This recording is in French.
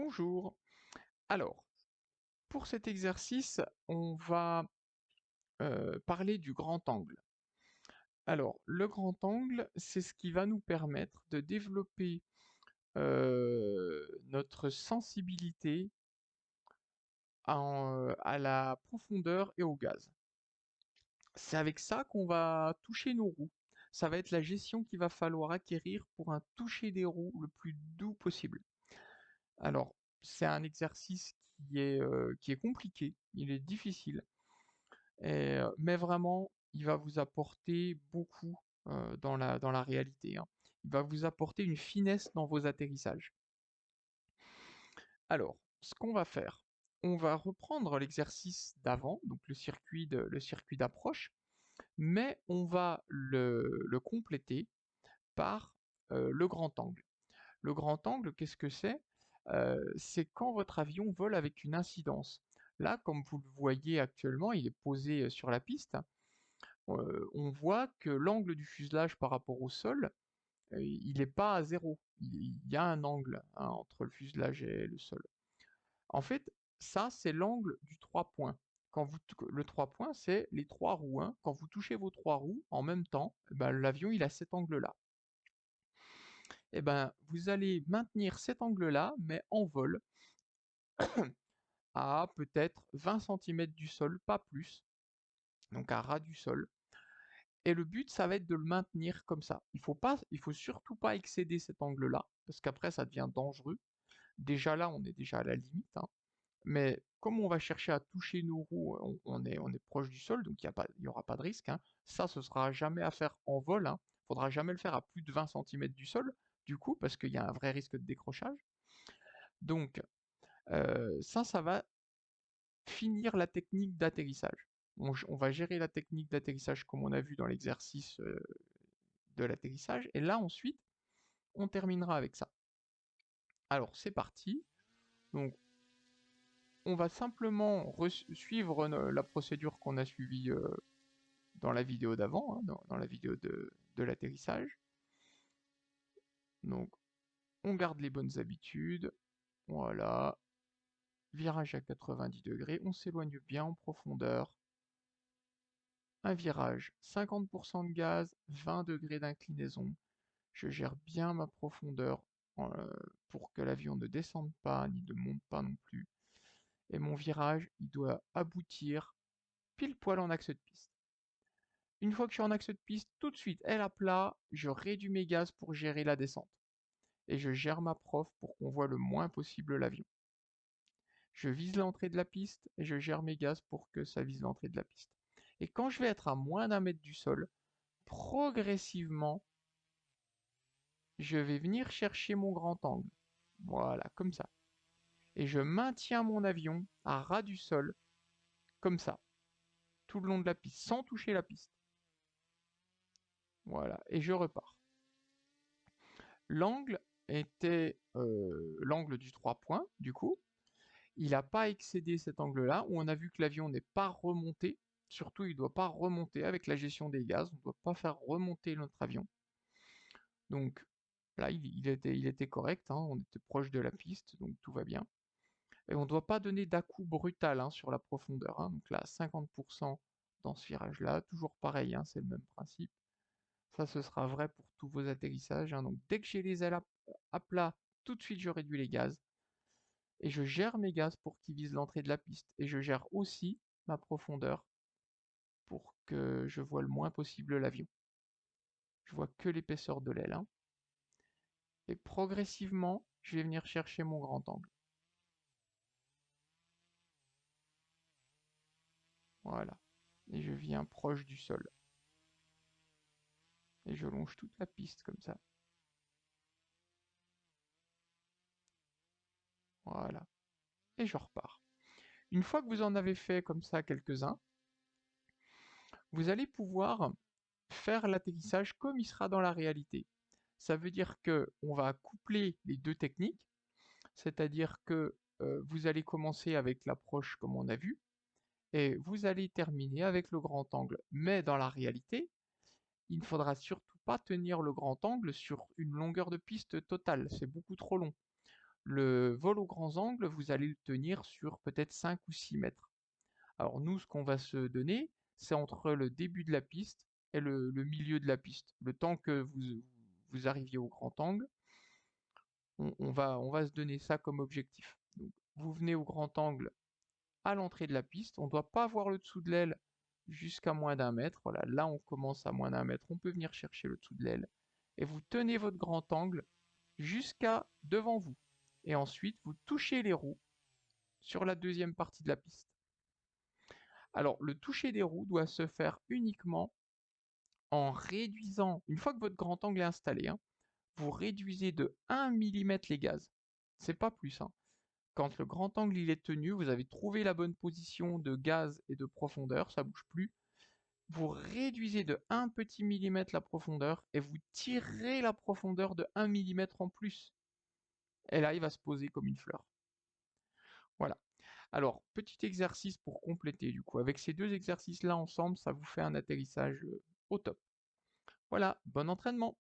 Bonjour. Alors, pour cet exercice, on va parler du grand angle. Alors, le grand angle, c'est ce qui va nous permettre de développer notre sensibilité à la profondeur et au gaz. C'est avec ça qu'on va toucher nos roues. Ça va être la gestion qu'il va falloir acquérir pour un toucher des roues le plus doux possible. Alors, c'est un exercice qui est compliqué, il est difficile. Mais vraiment, il va vous apporter beaucoup dans la réalité, hein. Il va vous apporter une finesse dans vos atterrissages. Alors, ce qu'on va faire, on va reprendre l'exercice d'avant, donc le circuit d'approche, mais on va le compléter par le grand angle. Le grand angle, qu'est-ce que c'est? C'est quand votre avion vole avec une incidence. Là, comme vous le voyez actuellement, il est posé sur la piste. On voit que l'angle du fuselage par rapport au sol, il n'est pas à zéro. Il y a un angle, hein, entre le fuselage et le sol. En fait, ça, c'est l'angle du 3 points. Le 3 points, c'est les trois roues, hein. Quand vous touchez vos trois roues en même temps, ben, l'avion il a cet angle-là. Et ben, vous allez maintenir cet angle-là, mais en vol, à peut-être 20 centimètres du sol, pas plus, donc à ras du sol. Et le but, ça va être de le maintenir comme ça. Il faut surtout pas excéder cet angle-là, parce qu'après, ça devient dangereux. Déjà là, on est déjà à la limite, hein. Mais comme on va chercher à toucher nos roues, on est proche du sol, donc il y aura pas de risque, hein. Ça, ce sera jamais à faire en vol, hein. Faudra jamais le faire à plus de 20 centimètres du sol, du coup, parce qu'il y a un vrai risque de décrochage. Donc, ça va finir la technique d'atterrissage. On va gérer la technique d'atterrissage comme on a vu dans l'exercice de l'atterrissage. Et là, ensuite, on terminera avec ça. Alors, c'est parti. Donc, on va simplement suivre la procédure qu'on a suivie dans la vidéo d'avant, hein, dans la vidéo de l'atterrissage. Donc, on garde les bonnes habitudes. Voilà. Virage à 90 degrés. On s'éloigne bien en profondeur. Un virage, 50% de gaz, 20 degrés d'inclinaison. Je gère bien ma profondeur pour que l'avion ne descende pas ni ne monte pas non plus. Et mon virage, il doit aboutir pile poil en axe de piste. Une fois que je suis en axe de piste, tout de suite, elle à plat, je réduis mes gaz pour gérer la descente. Et je gère ma prof pour qu'on voit le moins possible l'avion. Je vise l'entrée de la piste et je gère mes gaz pour que ça vise l'entrée de la piste. Et quand je vais être à moins d'un mètre du sol, progressivement, je vais venir chercher mon grand angle. Voilà, comme ça. Et je maintiens mon avion à ras du sol, comme ça, tout le long de la piste, sans toucher la piste. Voilà, et je repars. L'angle était l'angle du 3 points, du coup. Il n'a pas excédé cet angle-là, où on a vu que l'avion n'est pas remonté. Surtout, il ne doit pas remonter avec la gestion des gaz. On ne doit pas faire remonter notre avion. Donc là, il était correct, hein, on était proche de la piste, donc tout va bien. Et on ne doit pas donner d'à-coup brutal, hein, sur la profondeur, hein. Donc là, 50% dans ce virage-là, toujours pareil, hein, c'est le même principe. Ça, ce sera vrai pour tous vos atterrissages, hein. Donc dès que j'ai les ailes à plat, tout de suite je réduis les gaz. Et je gère mes gaz pour qu'ils visent l'entrée de la piste. Et je gère aussi ma profondeur pour que je vois le moins possible l'avion. Je vois que l'épaisseur de l'aile, hein. Et progressivement, je vais venir chercher mon grand angle. Voilà. Et je viens proche du sol. Et je longe toute la piste comme ça. Voilà. Et je repars. Une fois que vous en avez fait comme ça quelques-uns, vous allez pouvoir faire l'atterrissage comme il sera dans la réalité. Ça veut dire que on va coupler les deux techniques, c'est-à-dire que vous allez commencer avec l'approche comme on a vu, et vous allez terminer avec le grand angle. Mais dans la réalité, il ne faudra surtout pas tenir le grand angle sur une longueur de piste totale, c'est beaucoup trop long. Le vol aux grands angles, vous allez le tenir sur peut-être 5 ou 6 mètres. Alors nous, ce qu'on va se donner, c'est entre le début de la piste et le milieu de la piste. Le temps que vous arriviez au grand angle, on va se donner ça comme objectif. Donc, vous venez au grand angle à l'entrée de la piste, on ne doit pas voir le dessous de l'aile jusqu'à moins d'un mètre. Voilà, là on commence à moins d'un mètre, on peut venir chercher le dessous de l'aile. Et vous tenez votre grand angle jusqu'à devant vous. Et ensuite, vous touchez les roues sur la deuxième partie de la piste. Alors, le toucher des roues doit se faire uniquement en réduisant, une fois que votre grand angle est installé, hein, vous réduisez de 1 mm les gaz. C'est pas plus, hein. Quand le grand angle il est tenu, vous avez trouvé la bonne position de gaz et de profondeur, ça bouge plus. Vous réduisez de 1 petit millimètre la profondeur et vous tirez la profondeur de 1 mm en plus. Et là, il va se poser comme une fleur. Voilà. Alors, petit exercice pour compléter, du coup. Avec ces deux exercices-là ensemble, ça vous fait un atterrissage au top. Voilà, bon entraînement!